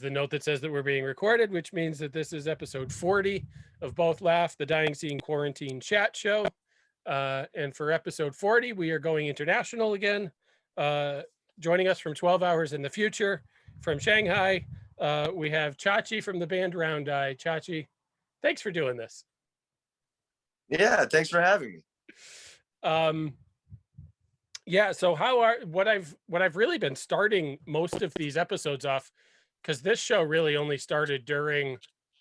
the note that says that we're being recorded, which means that this is episode 40 of Both Laugh, the Dying Scene Quarantine Chat Show. And for episode 40, we are going international again. Joining us from 12 hours in the future from Shanghai, we have Chachy from the band Round Eye. Chachy, thanks for doing this. Yeah, thanks for having me. Yeah, so what I've really been starting most of these episodes off, because this show really only started during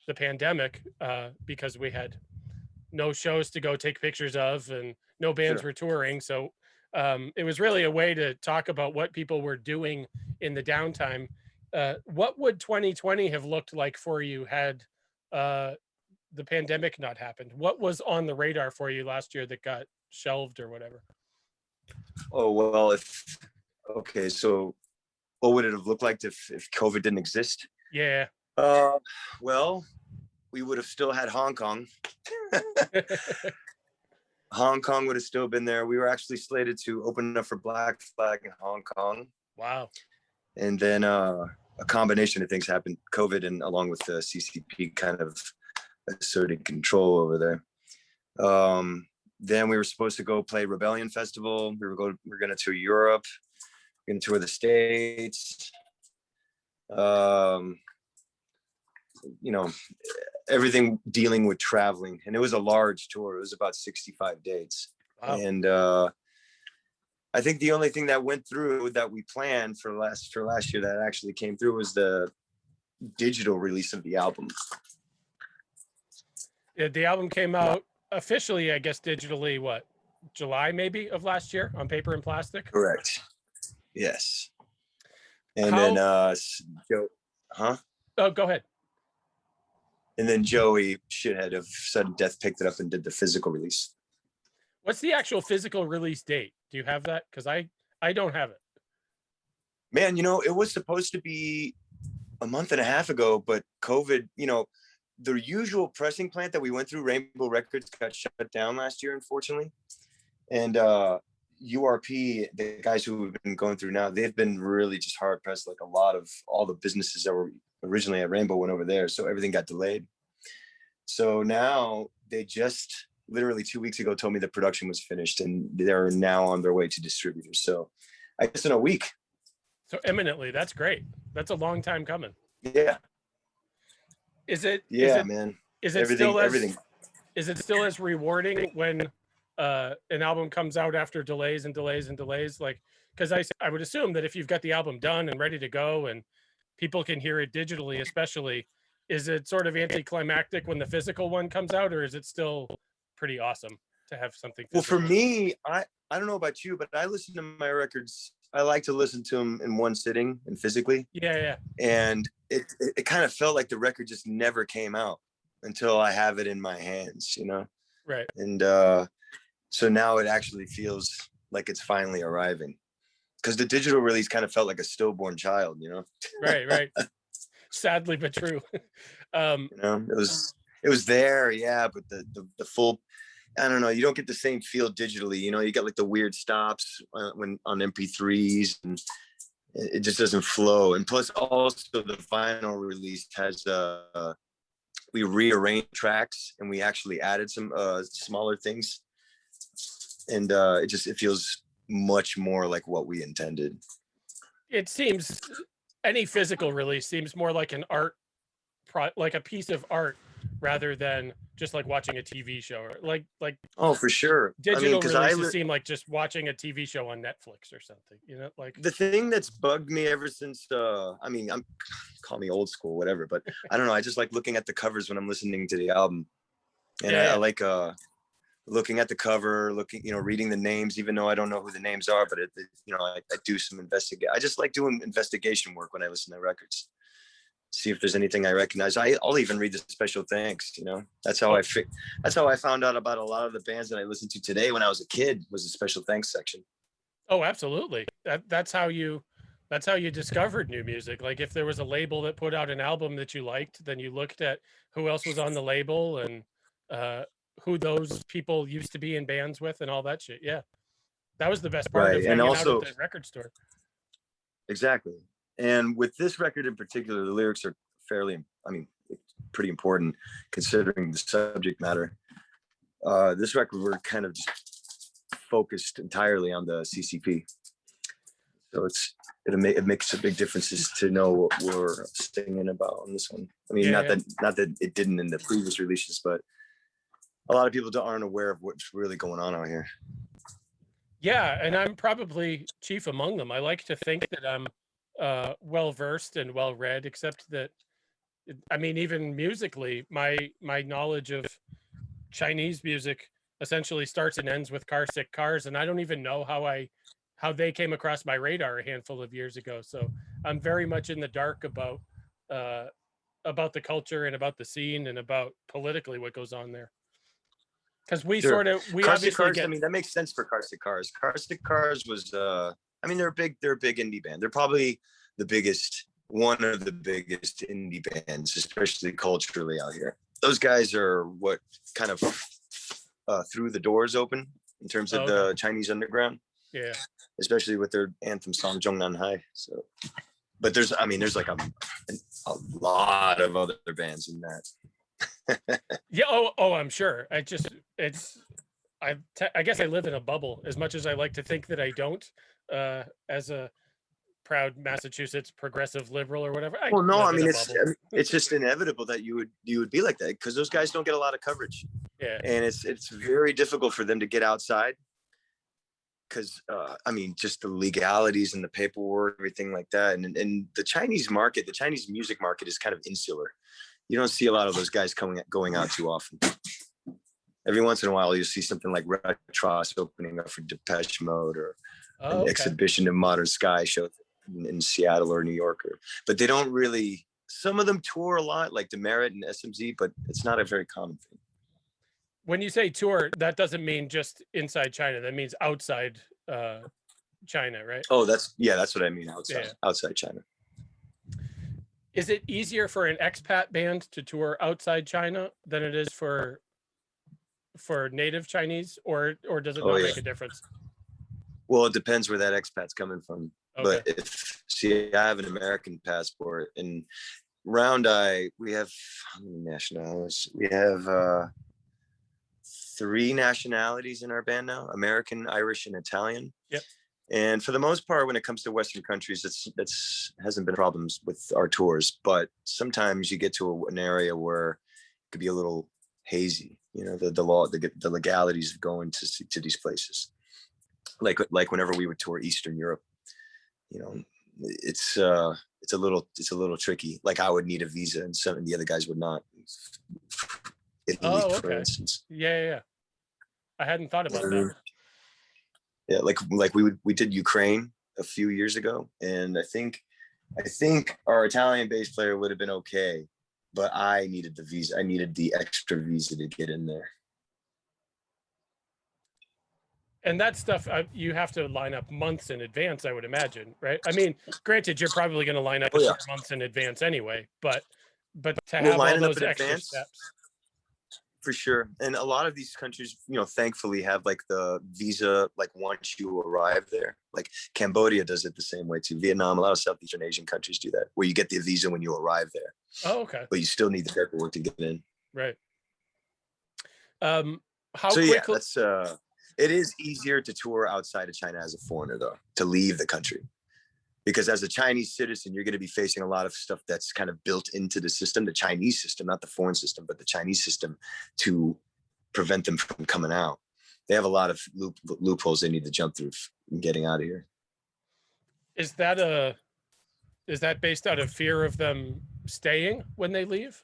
the pandemic, because we had no shows to go take pictures of and no bands were touring. So it was really a way to talk about what people were doing in the downtime. What would 2020 have looked like for you had the pandemic not happened? What was on the radar for you last year that got shelved or whatever? Oh, well, so what would it have looked like if COVID didn't exist? Yeah. Well, we would have still had Hong Kong. Hong Kong would have still been there. We were actually slated to open up for Black Flag in Hong Kong. Wow. And then a combination of things happened, COVID and along with the CCP kind of asserting control over there. Then we were supposed to go play Rebellion Festival. We were going to tour Europe. We're going to tour the States. Everything dealing with traveling. And it was a large tour. It was about 65 dates. Wow. And I think the only thing that went through that we planned for last year that actually came through was the digital release of the album. Yeah, the album came out officially, I guess, digitally, what, July maybe of last year on paper and plastic? Correct. Yes. And then Joe, Oh, go ahead. And then Joey, shithead of Sudden Death, picked it up and did the physical release. What's the actual physical release date? Do you have that? Because I don't have it. Man, it was supposed to be a month and a half ago, but COVID, the usual pressing plant that we went through, Rainbow Records, got shut down last year, unfortunately. And URP, the guys who we've been going through now, they've been really just hard pressed. Like all the businesses that were originally at Rainbow went over there. So everything got delayed. So now they just literally 2 weeks ago told me the production was finished and they're now on their way to distributors. So I guess in a week. So imminently, that's great. That's a long time coming. Yeah. Is it man. Is it still as rewarding when an album comes out after delays and delays and delays? Like, because I would assume that if you've got the album done and ready to go and people can hear it digitally, especially, is it sort of anticlimactic when the physical one comes out, or is it still pretty awesome to have something physical? Well, for me, I don't know about you, but I listen to my records. I like to listen to them in one sitting and physically. Yeah. And it kind of felt like the record just never came out until I have it in my hands, Right. And so now it actually feels like it's finally arriving, because the digital release kind of felt like a stillborn child, Right. Sadly but true. It was there, yeah, but the full, I don't know, you don't get the same feel digitally. You got like the weird stops when on MP3s, and it just doesn't flow. And plus, also the vinyl release has we rearranged tracks and we actually added some smaller things, and it feels much more like what we intended. It seems any physical release seems more like an art, like a piece of art, rather than just like watching a TV show, or like. Oh, for sure. Digital releases seem like just watching a TV show on Netflix or something. Like the thing that's bugged me ever since. Call me old school, whatever, but I don't know. I just like looking at the covers when I'm listening to the album, and I like looking at the cover, reading the names, even though I don't know who the names are, but I do some I just like doing investigation work when I listen to records. See if there's anything I recognize. I'll even read the special thanks. That's how I found out about a lot of the bands that I listened to today when I was a kid, was a special thanks section. Oh, absolutely. That's how you discovered new music. Like if there was a label that put out an album that you liked, then you looked at who else was on the label and who those people used to be in bands with and all that shit. Yeah. That was the best part of hanging out at the record store. Exactly. And with this record in particular, the lyrics are fairly, I mean, pretty important considering the subject matter. This record, we're kind of just focused entirely on the CCP. So it makes a big difference to know what we're singing about on this one. I mean, not that it didn't in the previous releases, but a lot of people aren't aware of what's really going on out here. Yeah, and I'm probably chief among them. I like to think that I'm well versed and well read, except that I mean, even musically, my knowledge of Chinese music essentially starts and ends with Car Sick Cars, and I don't even know how they came across my radar a handful of years ago. So I'm very much in the dark uh, about the culture and about the scene and about politically what goes on there. Because we Sure. we Car Sick obviously Cars, get. I mean, that makes sense for Car Sick Cars. Car Sick Cars was, I mean, they're a big indie band. They're probably one of the biggest indie bands, especially culturally out here. Those guys are what kind of threw the doors open in terms of the Chinese underground. Yeah. Especially with their anthem song Zhongnan Hai. So, but there's like a lot of other bands in that. Yeah. Oh, I'm sure. I guess I live in a bubble as much as I like to think that I don't, as a proud Massachusetts progressive liberal or whatever. Well, no, I mean, it's just inevitable that you would be like that because those guys don't get a lot of coverage. Yeah. And it's very difficult for them to get outside because I mean, just the legalities and the paperwork, everything like that. And the Chinese music market is kind of insular. You don't see a lot of those guys going out too often. Every once in a while, you'll see something like Retros opening up for Depeche Mode or an exhibition of Modern Sky show in Seattle or New York. But they don't really, some of them tour a lot, like Demerit and SMZ, but it's not a very common thing. When you say tour, that doesn't mean just inside China. That means outside China, right? Oh, that's what I mean. Outside China. Is it easier for an expat band to tour outside China than it is for native Chinese, or does it not make a difference? Well, it depends where that expat's coming from. Okay. But I have an American passport, and Round Eye, we have how many nationalities? We have 3 nationalities in our band now: American, Irish, and Italian. Yep. And for the most part, when it comes to Western countries, that's hasn't been problems with our tours. But sometimes you get to an area where it could be a little hazy. You know, the legalities of going to these places. Like whenever we would tour Eastern Europe, you know, it's a little tricky. Like I would need a visa, and some of the other guys would not. Italy, for instance. Yeah. I hadn't thought about that. Yeah, like we did Ukraine a few years ago, and I think our Italian bass player would have been okay, but I needed the visa. I needed the extra visa to get in there. And that stuff you have to line up months in advance, I would imagine, right? I mean, granted, you're probably going to line up months in advance anyway, but to have all those extra steps. For sure. And a lot of these countries, you know, thankfully have like the visa, like once you arrive there. Like Cambodia does it the same way too. Vietnam, a lot of Southeastern Asian countries do that, where you get the visa when you arrive there. Oh, okay. But you still need the paperwork to get in. Right. It is easier to tour outside of China as a foreigner, though, to leave the country. Because as a Chinese citizen, you're going to be facing a lot of stuff that's kind of built into the system, the Chinese system, not the foreign system, but the Chinese system, to prevent them from coming out. They have a lot of loopholes they need to jump through getting out of here. Is that based out of fear of them staying when they leave?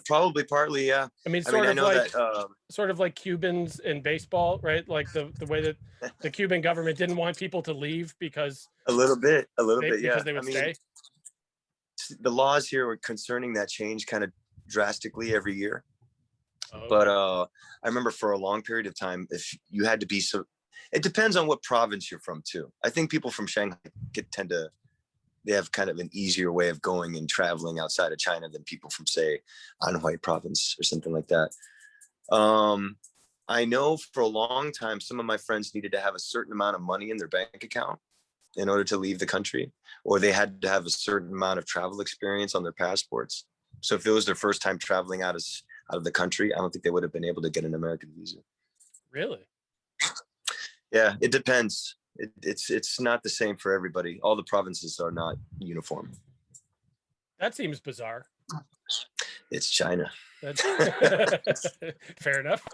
Probably partly, yeah. I mean, sort of like Cubans in baseball, right? Like the way that the Cuban government didn't want people to leave because a little bit, yeah. Because they would stay. The laws here concerning that change kind of drastically every year. Okay. But I remember for a long period of time, if you had to be it depends on what province you're from too. I think people from Shanghai they have kind of an easier way of going and traveling outside of China than people from, say, Anhui province or something like that. I know for a long time, some of my friends needed to have a certain amount of money in their bank account in order to leave the country, or they had to have a certain amount of travel experience on their passports. So if it was their first time traveling out of the country, I don't think they would have been able to get an American visa. Really? Yeah, it depends. It's not the same for everybody. All the provinces are not uniform. That seems bizarre. It's China. That's fair enough.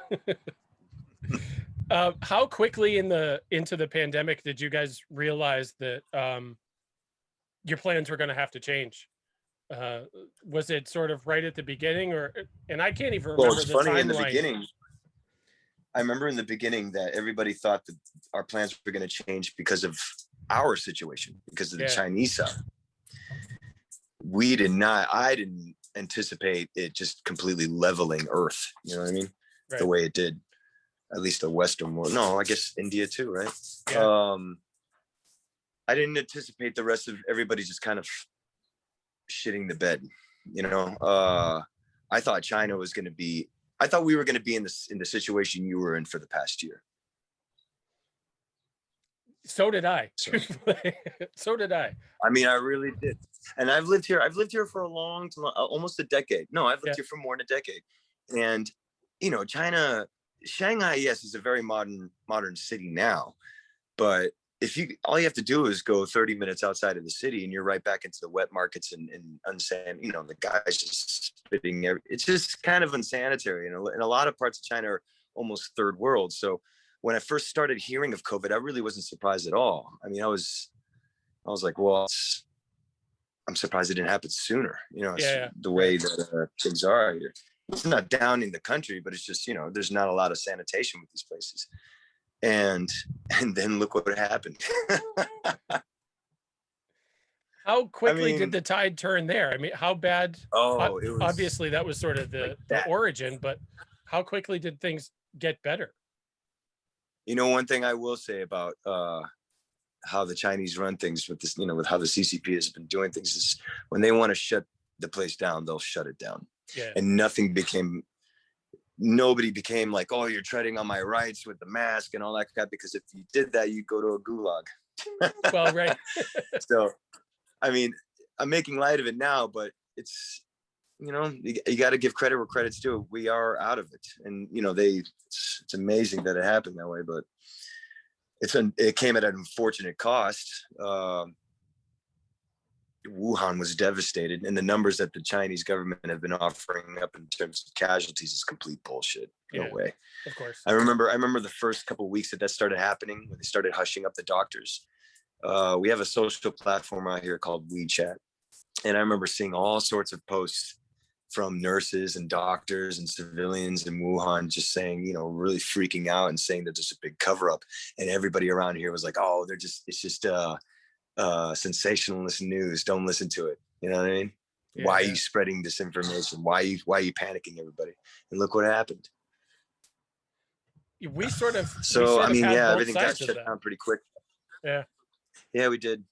How quickly into the pandemic did you guys realize that your plans were going to have to change? Was it sort of right at the beginning, and I can't even remember the funny, timeline. in the beginning, I remember in the beginning that everybody thought that our plans were going to change because of our situation, because of the Chinese side. We did not. I didn't anticipate it just completely leveling Earth. You know what I mean? Right. The way it did, at least the Western world. No, I guess India too, right? Yeah. I didn't anticipate the rest of everybody just kind of shitting the bed. You know, I thought China was going to be. I thought we were going to be in the situation you were in for the past year. So did I. So did I. I mean, I really did. And I've lived here for a long time, almost a decade. No, I've lived here for more than a decade. And, you know, Shanghai, yes, is a very modern city now. But all you have to do is go 30 minutes outside of the city and you're right back into the wet markets and unsanitary, you know, the guys just spitting it's just kind of unsanitary. And a lot of parts of China are almost third world. So when I first started hearing of COVID, I really wasn't surprised at all. I mean, I was like, well, I'm surprised it didn't happen sooner. You know, the way that things are here. It's not downing the country, but it's just, you know, there's not a lot of sanitation with these places. And then look what happened. How quickly did the tide turn there? I mean, how bad? Oh, it was, obviously that was sort of the origin, but how quickly did things get better? You know, one thing I will say about how the Chinese run things with this, you know, with how the CCP has been doing things is when they want to shut the place down, they'll shut it down. Yeah. And nobody became like, oh, you're treading on my rights with the mask and all that crap, because if you did that, you go to a gulag. Well, right. So, I mean, I'm making light of it now, but it's, you know, you got to give credit where credit's due. We are out of it. And, you know, it's amazing that it happened that way, but it came at an unfortunate cost. Wuhan was devastated, and the numbers that the Chinese government have been offering up in terms of casualties is complete bullshit. No way. Of course. I remember the first couple of weeks that started happening, when they started hushing up the doctors. We have a social platform out here called WeChat, and I remember seeing all sorts of posts from nurses and doctors and civilians in Wuhan just saying, you know, really freaking out and saying that there's a big cover up, and everybody around here was like, oh, it's just sensationalist news, don't listen to it. You know what I mean? Why are you spreading disinformation? Why are you panicking everybody? And look what happened. We sort of everything got shut down pretty quick. Yeah, we did.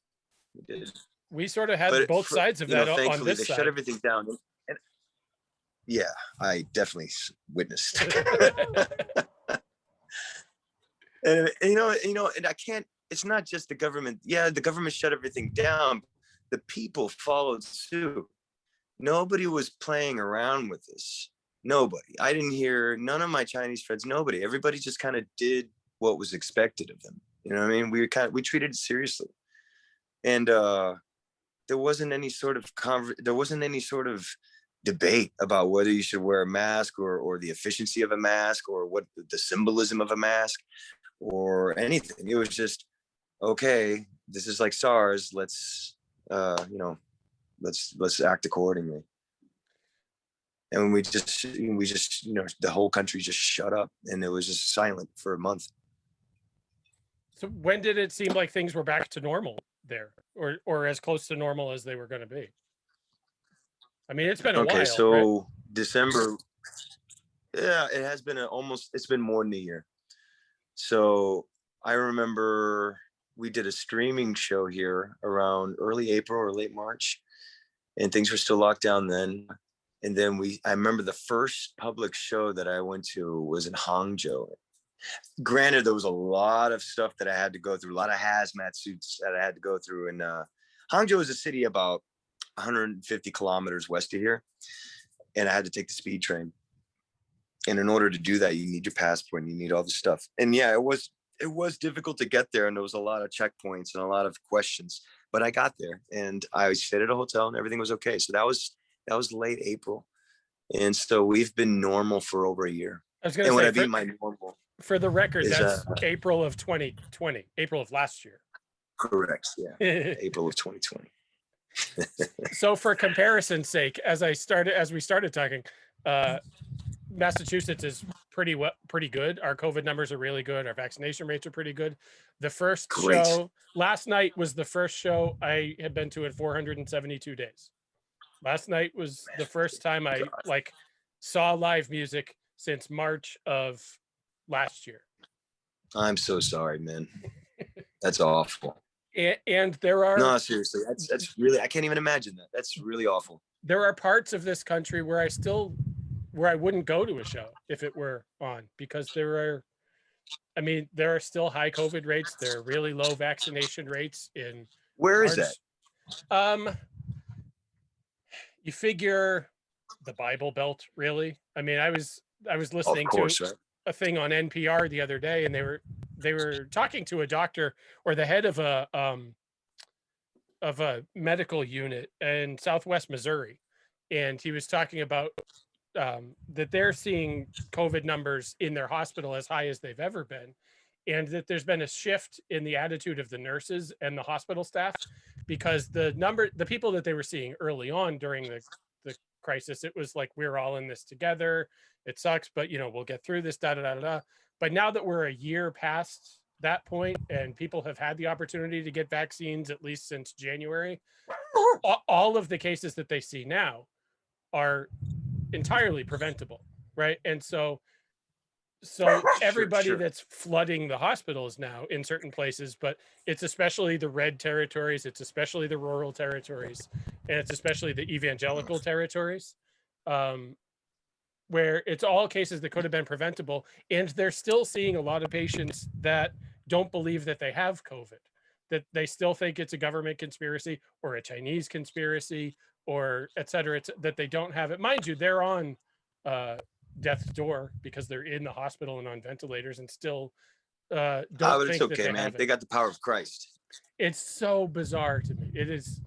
We sort of had both sides of that. Thankfully, on this they side. shut everything down. And yeah, I definitely witnessed. and I can't. It's not just the government. Yeah, the government shut everything down. The people followed suit. Nobody was playing around with this. Nobody. I didn't hear none of my Chinese friends. Nobody. Everybody just kind of did what was expected of them. You know what I mean? We treated it seriously, and there wasn't any sort of debate about whether you should wear a mask or the efficiency of a mask or what the symbolism of a mask or anything. It was just, okay, this is like SARS. Let's act accordingly. And we just, the whole country just shut up, and it was just silent for a month. So when did it seem like things were back to normal there, or as close to normal as they were going to be? I mean, it's been a while. Okay, so right? December. Yeah, it has been it's been more than a year. So I remember we did a streaming show here around early April or late March, and things were still locked down then. And then I remember the first public show that I went to was in Hangzhou, Granted, there was a lot of stuff that I had to go through, a lot of hazmat suits that I had to go through. And Hangzhou is a city about 150 kilometers west of here, and I had to take the speed train. And in order to do that, you need your passport and you need all the stuff. And yeah, it was difficult to get there, and there was a lot of checkpoints and a lot of questions. But I got there, and I stayed at a hotel, and everything was okay. So that was late April, and so we've been normal for over a year. I was going And to what say, I mean my normal for the record, is that's April of 2020, April of last year. correct. Yeah, April of 2020. So for comparison's sake, as we started talking, Massachusetts is pretty good. Our COVID numbers are really good. Our vaccination rates are pretty good. The first Great. show last night was the first show I had been to in 472 days. Last night was the first time I saw live music since March of last year. I'm so sorry, man. That's awful. And there are no, seriously, that's really, I can't even imagine that. That's really awful. There are parts of this country where I wouldn't go to a show if it were on, because there are still high COVID rates. There are really low vaccination rates in Where is that? You figure the Bible Belt, really. I mean, I was listening to a thing on NPR the other day, and they were talking to a doctor or the head of a medical unit in Southwest Missouri, and he was talking about that they're seeing COVID numbers in their hospital as high as they've ever been, and that there's been a shift in the attitude of the nurses and the hospital staff, because the people that they were seeing early on during the crisis, it was like, we're all in this together. It sucks, but we'll get through this, da da da da. But now that we're a year past that point and people have had the opportunity to get vaccines at least since January, all of the cases that they see now are entirely preventable, right? And so everybody that's flooding the hospitals now in certain places, but it's especially the red territories, it's especially the rural territories, and it's especially the evangelical territories, where it's all cases that could have been preventable. And they're still seeing a lot of patients that don't believe that they have COVID, that they still think it's a government conspiracy or a Chinese conspiracy or et cetera, that they don't have it. Mind you, they're on death's door because they're in the hospital and on ventilators, and still don't think it's okay, that man. They got the power of Christ. It's so bizarre to me. It is.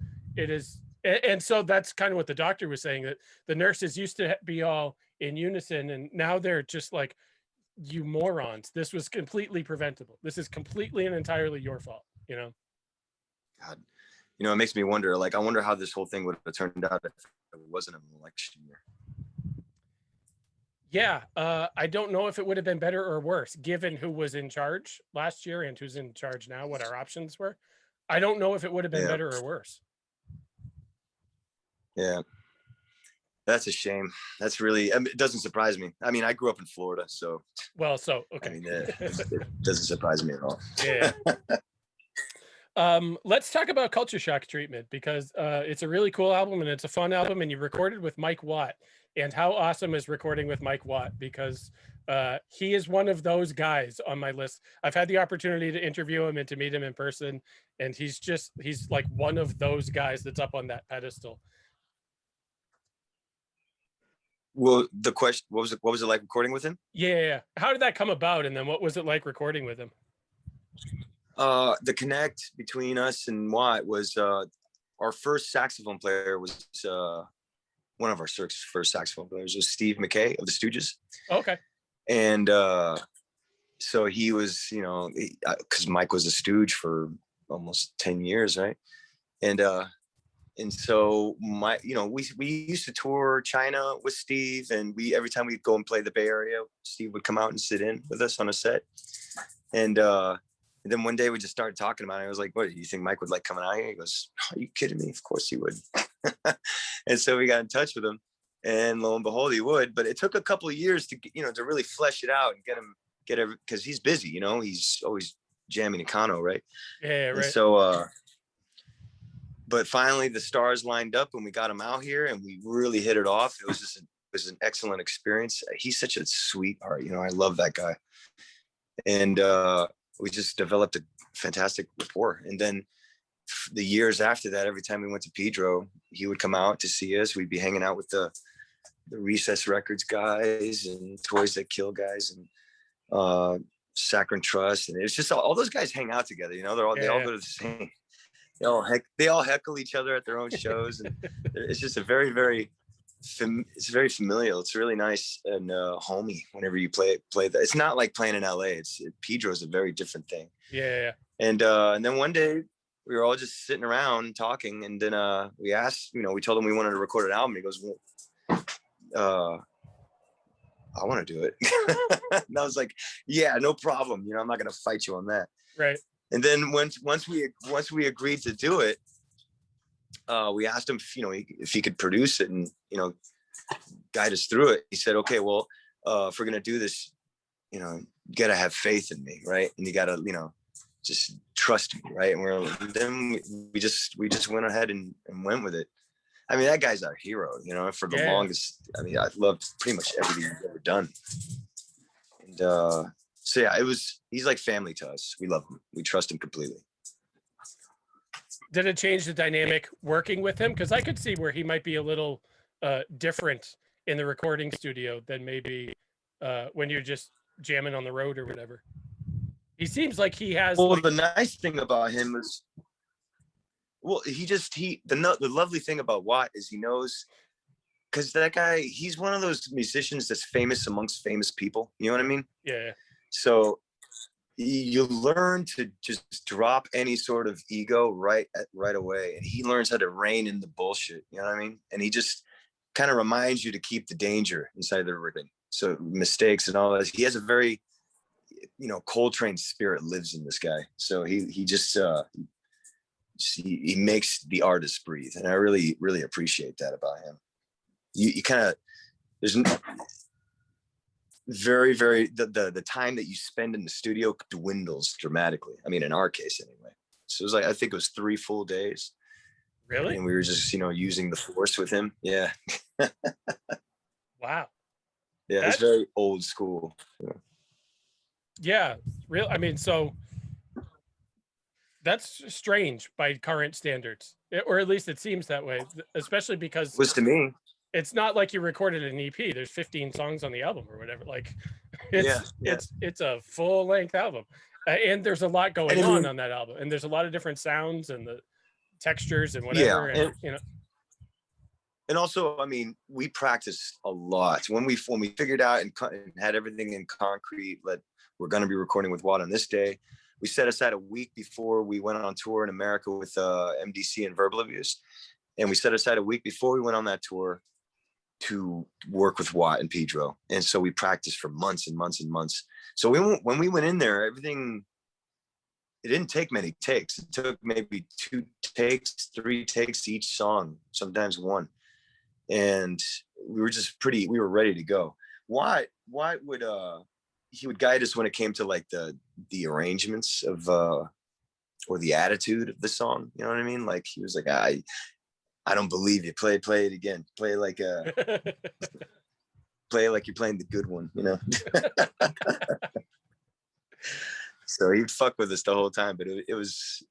And so that's kind of what the doctor was saying, that the nurses used to be all in unison, and now they're just like, you morons, this was completely preventable. This is completely and entirely your fault, God, it makes me wonder, I wonder how this whole thing would have turned out if it wasn't an election year. Yeah, I don't know if it would have been better or worse, given who was in charge last year and who's in charge now, what our options were. I don't know if it would have been better or worse. Yeah, that's a shame. That's really, it doesn't surprise me. I mean, I grew up in Florida, so. Well, so, okay. I mean, it doesn't surprise me at all. Yeah. Let's talk about Culture Shock Treatment, because it's a really cool album and it's a fun album, and you recorded with Mike Watt. And how awesome is recording with Mike Watt, because he is one of those guys on my list. I've had the opportunity to interview him and to meet him in person, and he's like one of those guys that's up on that pedestal. Well, the question, what was it like recording with him? Yeah. How did that come about? And then what was it like recording with him? The connect between us and Watt was our first saxophone player was one of our first saxophone players was Steve McKay of the Stooges. Okay. And so he was, because Mike was a Stooge for almost 10 years, right? And so we used to tour China with Steve, and every time we'd go and play the Bay Area, Steve would come out and sit in with us on a set. And then one day we just started talking about it. I was like, "What, do you think Mike would like coming out here?" He goes, "Are you kidding me? Of course he would." And so we got in touch with him, and lo and behold, he would. But it took a couple of years to to really flesh it out and get every, because he's busy. He's always jamming Econo, right? Yeah, right. And so, but finally the stars lined up and we got him out here and we really hit it off. It was just an excellent experience. He's such a sweetheart. I love that guy. And we just developed a fantastic rapport. And then the years after that, every time we went to Pedro, he would come out to see us. We'd be hanging out with the Recess Records guys and Toys That Kill guys and Saccharin Trust, and it's just all those guys hang out together. You know, they all go to the same. They all heckle each other at their own shows, and it's just a very it's very familial. It's really nice and homey whenever you play that. It's not like playing in LA. Pedro's a very different thing. Yeah. And then one day we were all just sitting around talking, and then we asked, we told him we wanted to record an album. He goes, well, I want to do it. And I was like, yeah, no problem. I'm not going to fight you on that. Right. And then once we agreed to do it, we asked him if he could produce it and guide us through it. He said, okay, well, if we're gonna do this, you gotta have faith in me, right? And you gotta just trust me, right? And then we just went ahead and went with it. I mean, that guy's our hero, for the longest. I mean, I loved pretty much everything he's ever done. And so yeah, he's like family to us. We love him. We trust him completely. Did it change the dynamic working with him? Because I could see where he might be a little different in the recording studio than maybe when you're just jamming on the road or whatever. He seems like he has. Well, the nice thing about him is, the lovely thing about Watt is he knows, because that guy, he's one of those musicians that's famous amongst famous people. You know what I mean? Yeah. So you learn to just drop any sort of ego right away, and he learns how to rein in the bullshit. You know what I mean? And he just kind of reminds you to keep the danger inside the ring. So mistakes and all that. He has a very, Coltrane spirit lives in this guy. So he just he makes the artist breathe, and I really, really appreciate that about him. You kind of, there's very, very, the time that you spend in the studio dwindles dramatically. I mean, in our case anyway. So it was like, I think it was 3 full days. Really? And we were just, using the force with him. Yeah. Wow. Yeah, it's very old school. Yeah. Real. I mean, so that's strange by current standards, or at least it seems that way, especially because It was to me. It's not like you recorded an EP. There's 15 songs on the album or whatever. Like it's a full length album. And there's a lot going on that album. And there's a lot of different sounds and the textures and whatever. Yeah. And, And also, I mean, we practiced a lot. When we figured out and had everything in concrete, that we're going to be recording with Watt on this day, we set aside a week before we went on tour in America with MDC and Verbal Abuse. And we set aside a week before we went on that tour to work with Watt and Pedro. And so we practiced for months and months and months. So when we went in there, everything, it didn't take many takes. It took maybe 2 takes, 3 takes each song, sometimes 1. And we were ready to go. Watt would, he would guide us when it came to like the arrangements of, or the attitude of the song. You know what I mean? Like he was like, I don't believe you. Play it again. Play like you're playing the good one, So he'd fuck with us the whole time, but it was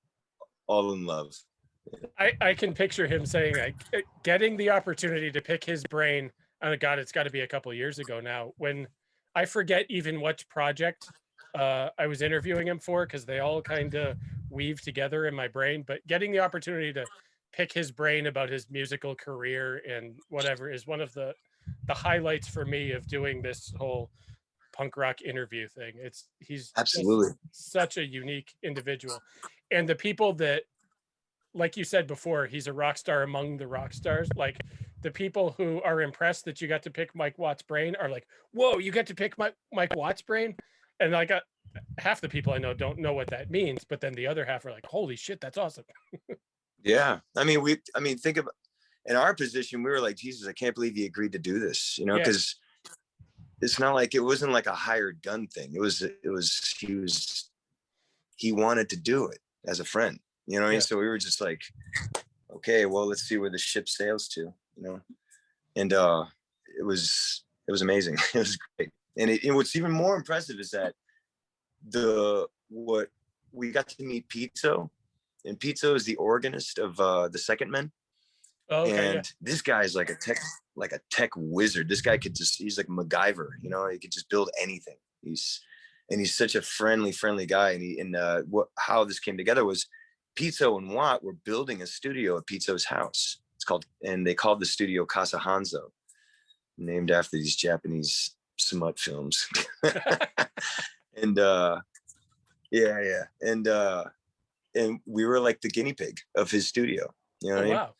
all in love. I can picture him saying, like, getting the opportunity to pick his brain. Oh God, it's got to be a couple of years ago now, when I forget even what project I was interviewing him for, because they all kind of weave together in my brain. But getting the opportunity to pick his brain about his musical career and whatever is one of the highlights for me of doing this whole punk rock interview thing. He's absolutely such a unique individual. And the people that, like you said before, he's a rock star among the rock stars. Like the people who are impressed that you got to pick Mike Watt's brain are like, whoa, you get to pick Mike Watt's brain? And I got half the people I know don't know what that means, but then the other half are like, holy shit, that's awesome. Yeah. I mean, think about, in our position, we were like, Jesus, I can't believe he agreed to do this, because it's not like, it wasn't like a hired gun thing. He wanted to do it as a friend, you know what I mean? So we were just like, okay, well, let's see where the ship sails to, and it was amazing. It was great. And what's even more impressive is that what we got to meet Pizzo, and Pizzo is the organist of the Second Men. Oh, okay, yeah. And this guy is like a tech wizard. This guy he's like MacGyver, you know, he could just build anything. He's such a friendly guy. And how this came together was Pizzo and Watt were building a studio at Pizzo's house. And they called the studio Casa Hanzo, named after these Japanese smut films. And yeah. And we were like the guinea pig of his studio. You know what I mean? Wow.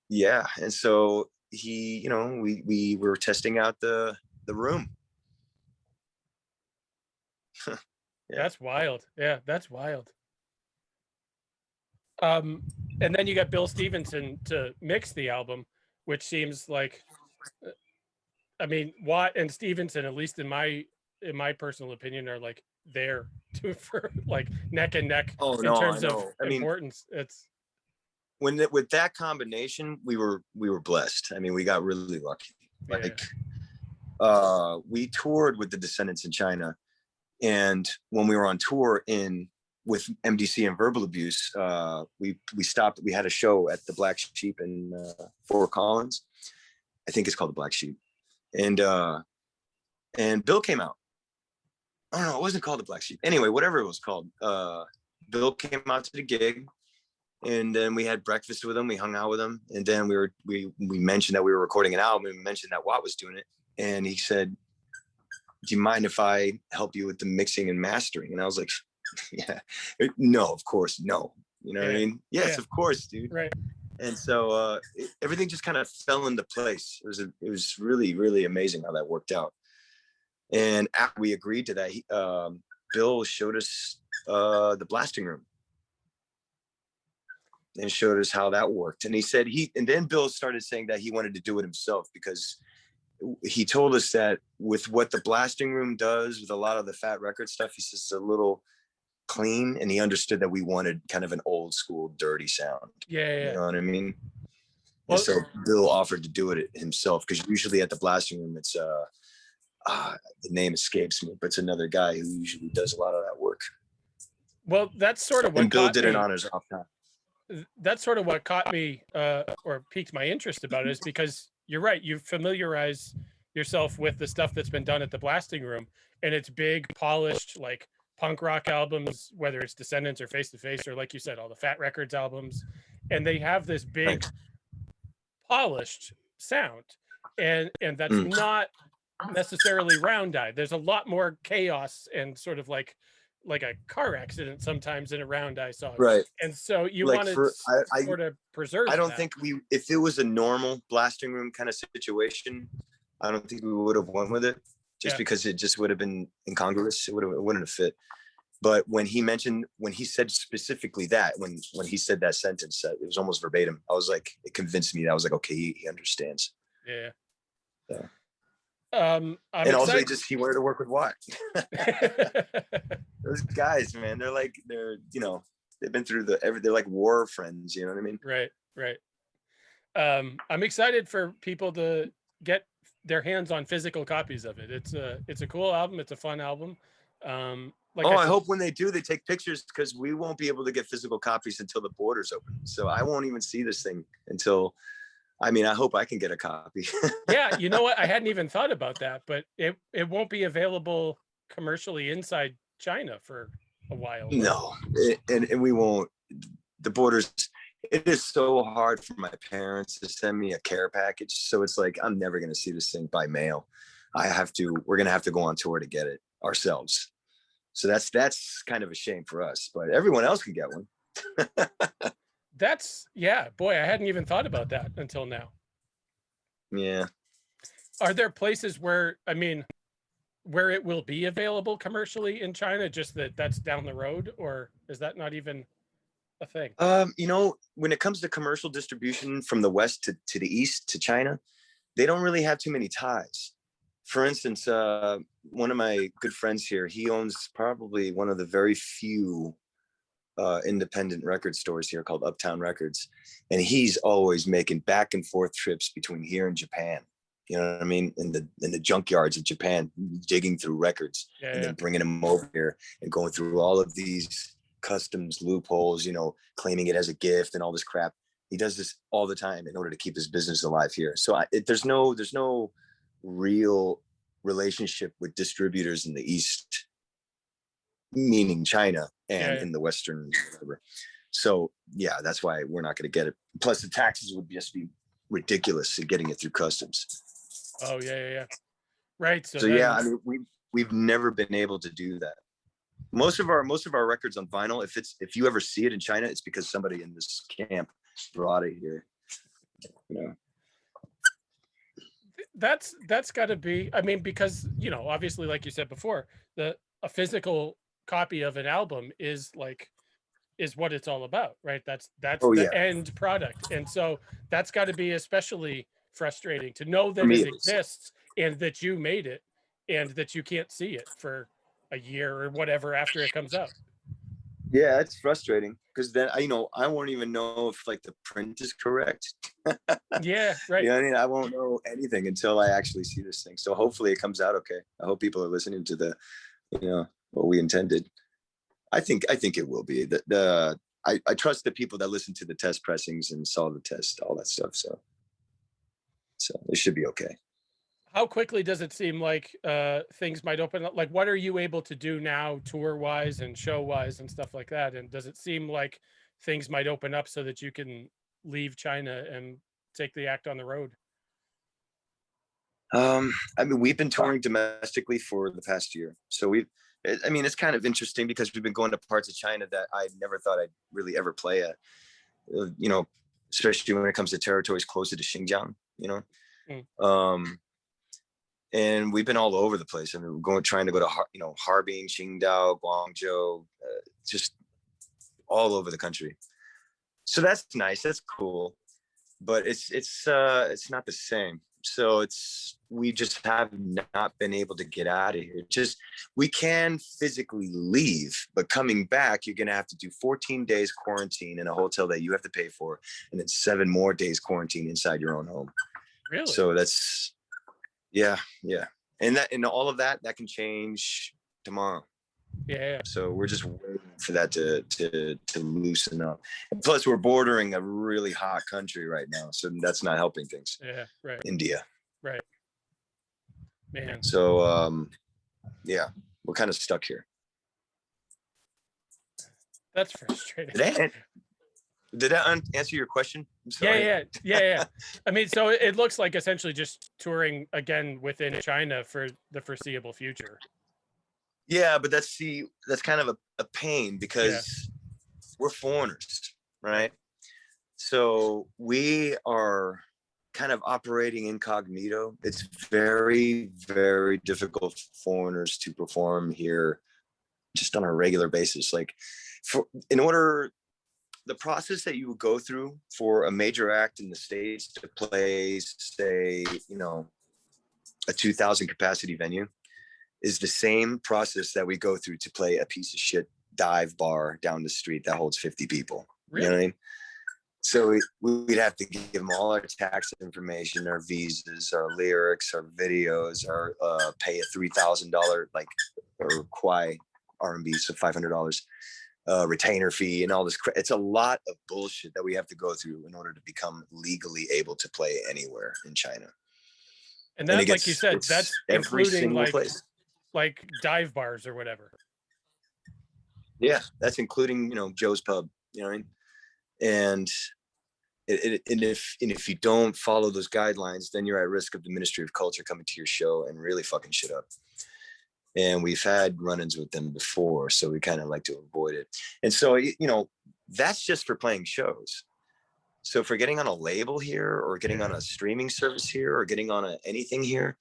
Yeah. And so we were testing out the room. Yeah. That's wild. Yeah, that's wild. And then you got Bill Stevenson to mix the album, which seems like, I mean, Watt and Stevenson, at least in my personal opinion, are like there for like neck and neck in terms of importance. It's with that combination, we were blessed. I mean, we got really lucky. Like, we toured with the Descendants in China, and when we were on tour with MDC and Verbal Abuse, we stopped. We had a show at the Black Sheep in Fort Collins. I think it's called the Black Sheep, and Bill came out. Oh no, it wasn't called the Black Sheep. Anyway, whatever it was called, Bill came out to the gig, and then we had breakfast with him. We hung out with him, and then we mentioned that we were recording an album, and we mentioned that Watt was doing it, and he said, "Do you mind if I help you with the mixing and mastering?" And I was like, "Yeah, no, of course, no." You know what I mean? Yes, of course, dude. Right. And so everything just kind of fell into place. It was really, really amazing how that worked out. And after we agreed to that, Bill showed us the blasting room and showed us how that worked. And he said and then Bill started saying that he wanted to do it himself, because he told us that with what the blasting room does with a lot of the Fat Record stuff, he says it's a little clean, and he understood that we wanted kind of an old school dirty sound. Yeah. You know what I mean? Well, and so Bill offered to do it himself, because usually at the blasting room, it's the name escapes me, but it's another guy who usually does a lot of that work. Well, that's sort of what Bill did it on his off time. That's sort of what caught me or piqued my interest about it, is because you're right. You familiarize yourself with the stuff that's been done at the blasting room, and it's big, polished, like punk rock albums, whether it's Descendants or Face to Face, or like you said, all the Fat Records albums, and they have this big, polished sound, and that's not necessarily round-eyed. There's a lot more chaos and sort of like a car accident sometimes in a round-eye song, right? And so you like wanted to sort of preserve. I don't think if it was a normal blasting room kind of situation, I don't think we would have won with it, just because it just would have been incongruous. It wouldn't have fit. But when he said specifically that, when he said that sentence, it was almost verbatim. I was like, it convinced me. I was like, okay, he understands. Yeah. And also he wanted to work with Watt. Those guys, man, they've been through they're like war friends, you know what I mean? Right. I'm excited for people to get their hands on physical copies of it. It's a cool album. It's a fun album. I hope when they do, they take pictures, because we won't be able to get physical copies until the borders open. So I won't even see this thing until, I hope I can get a copy. Yeah, you know what? I hadn't even thought about that, but it won't be available commercially inside China for a while. No, and we won't. The borders, it is so hard for my parents to send me a care package. So it's like, I'm never going to see this thing by mail. We're going to have to go on tour to get it ourselves. So that's kind of a shame for us, but everyone else can get one. Boy, I hadn't even thought about that until now. Yeah. Are there places where it will be available commercially in China, just that's down the road, or is that not even a thing? When it comes to commercial distribution from the West to the East to China, they don't really have too many ties. For instance, one of my good friends here, he owns probably one of the very few independent record stores here called Uptown Records. And he's always making back and forth trips between here and Japan. You know what I mean? In the junkyards of Japan, digging through records and then bringing them over here and going through all of these customs loopholes, you know, claiming it as a gift and all this crap. He does this all the time in order to keep his business alive here. So there's no real relationship with distributors in the East, meaning China, and in the Western whatever. So yeah, that's why we're not going to get it. Plus the taxes would just be ridiculous in getting it through customs. Oh yeah. Right. So then, yeah, I mean, we've never been able to do that. Most of our records on vinyl, if you ever see it in China, it's because somebody in this camp brought it here. You know. That's got to be, I mean, because, you know, obviously, like you said before, a physical copy of an album is what it's all about, right? That's the end product. And so that's got to be especially frustrating to know that it exists and that you made it and that you can't see it for a year or whatever after it comes out. Yeah, it's frustrating because then I won't even know if like the print is correct. Yeah, right. You know what I mean? I won't know anything until I actually see this thing. So hopefully it comes out okay. I hope people are listening to what we intended. I think it will be. I trust the people that listen to the test pressings and saw the test, all that stuff. So it should be okay. How quickly does it seem like things might open up? Like, what are you able to do now, tour wise and show wise and stuff like that? And does it seem like things might open up so that you can leave China and take the act on the road? I mean, we've been touring domestically for the past year. So it's kind of interesting because we've been going to parts of China that I never thought I'd really ever play at, you know, especially when it comes to territories closer to Xinjiang, you know. And we've been all over the place. I mean, trying to go to, Harbin, Qingdao, Guangzhou, just all over the country. So that's nice. That's cool. But it's not the same. So we just have not been able to get out of here. We can physically leave, but coming back, you're going to have to do 14 days quarantine in a hotel that you have to pay for, and then 7 more days quarantine inside your own home. Really? So that's, yeah. And all of that can change tomorrow. Yeah. So we're just waiting for that to loosen up. And plus, we're bordering a really hot country right now, so that's not helping things. Yeah, right. India. Right. Man. So yeah, we're kind of stuck here. That's frustrating. Did that answer your question? I'm sorry. Yeah. I mean, so it looks like essentially just touring again within China for the foreseeable future. Yeah, but that's kind of a pain because we're foreigners, right? So we are kind of operating incognito. It's very, very difficult for foreigners to perform here just on a regular basis. Like the process that you would go through for a major act in the States to play, say, a 2,000 capacity venue is the same process that we go through to play a piece of shit dive bar down the street that holds 50 people. Really? You know what I mean? So we'd have to give them all our tax information, our visas, our lyrics, our videos, our pay a $3,000 or Kwai R&B, so $500 retainer fee and all this. It's a lot of bullshit that we have to go through in order to become legally able to play anywhere in China. And that's, like you said, that's including like dive bars or whatever. Yeah, that's including Joe's Pub. You know what I mean? And if you don't follow those guidelines, then you're at risk of the Ministry of Culture coming to your show and really fucking shit up. And we've had run-ins with them before, so we kind of like to avoid it. And so that's just for playing shows. So for getting on a label here, or getting on a streaming service here, or getting on anything here,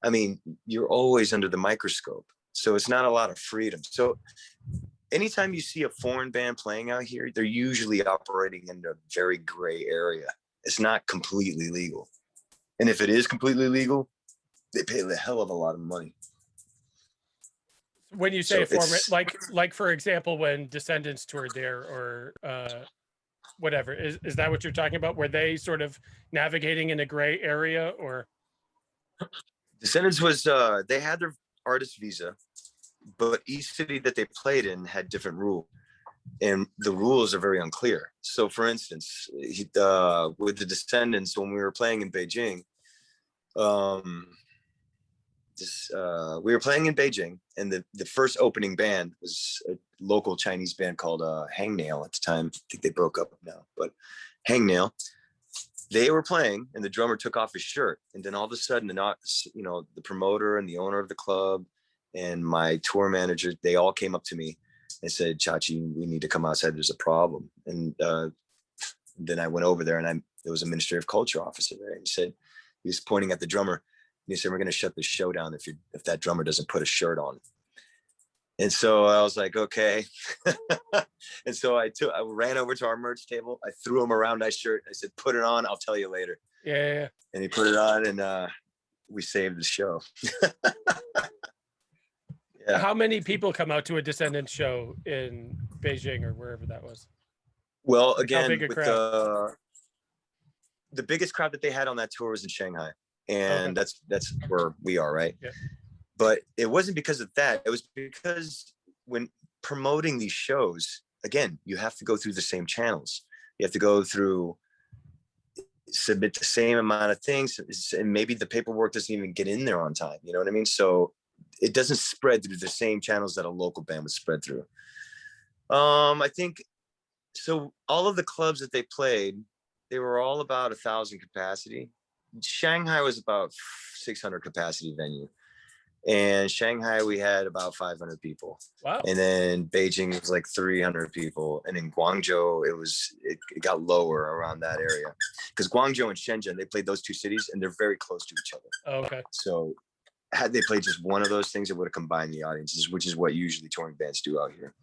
I mean, you're always under the microscope. So it's not a lot of freedom. So anytime you see a foreign band playing out here, they're usually operating in a very gray area. It's not completely legal. And if it is completely legal, they pay the hell of a lot of money. When you say foreign, like for example, when Descendants toured there, or whatever, is that what you're talking about? Were they sort of navigating in a gray area, or? Descendants was they had their artist visa, but each city that they played in had different rules, and the rules are very unclear. So, for instance, with the Descendants, when we were playing in Beijing, um, we were playing in Beijing, and the first opening band was a local Chinese band called Hangnail at the time. I think they broke up now, but Hangnail. They were playing, and the drummer took off his shirt, and then all of a sudden, the promoter and the owner of the club and my tour manager, they all came up to me and said, "Chachy, we need to come outside. There's a problem." And then I went over there, and there was a Ministry of Culture officer there, and he was pointing at the drummer, and he said, "We're going to shut this show down if that drummer doesn't put a shirt on." And so I was like, okay. And so I ran over to our merch table. I threw him around my shirt. I said, "Put it on. I'll tell you later." Yeah. And he put it on, and we saved the show. Yeah. How many people come out to a Descendants show in Beijing or wherever that was? Well, Like, how again, big a with crowd? the biggest crowd that they had on that tour was in Shanghai, and Okay. that's where we are, right? Yeah. But it wasn't because of that. It was because when promoting these shows, again, you have to go through the same channels. You have to go through, submit the same amount of things, and maybe the paperwork doesn't even get in there on time. You know what I mean? So it doesn't spread through the same channels that a local band would spread through. I think so. All of the clubs that they played, they were all about 1,000 capacity. Shanghai was about 600 capacity venue. And Shanghai, we had about 500 people. Wow. And then Beijing was like 300 people. And in Guangzhou, it got lower around that area. Because Guangzhou and Shenzhen, they played those two cities, and they're very close to each other. Okay. So had they played just one of those things, it would have combined the audiences, which is what usually touring bands do out here.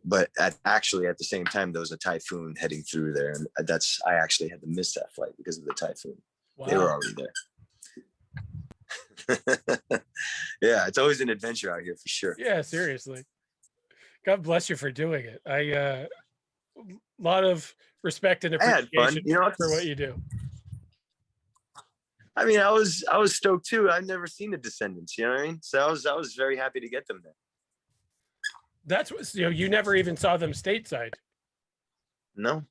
But actually, at the same time, there was a typhoon heading through there. And I actually had to miss that flight because of the typhoon. Wow. They were already there. Yeah, it's always an adventure out here for sure. Yeah, seriously. God bless you for doing it. A lot of respect and appreciation for what you do. I mean, I was stoked too. I've never seen the Descendants, you know what I mean? So I was very happy to get them there. That's what, you never even saw them stateside. No,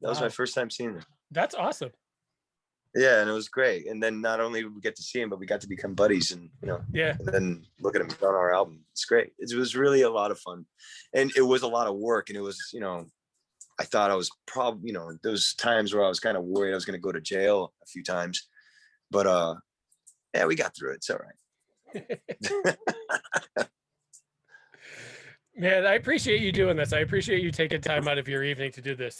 that was my first time seeing them. That's awesome. Yeah, and it was great. And then not only did we get to see him, but we got to become buddies, and yeah. And then look at him on our album. It's great. It was really a lot of fun, and it was a lot of work. And it was, I thought I was probably, there was times where I was kind of worried I was going to go to jail a few times, but yeah, we got through it. It's all right. Man, I appreciate you doing this. I appreciate you taking time out of your evening to do this.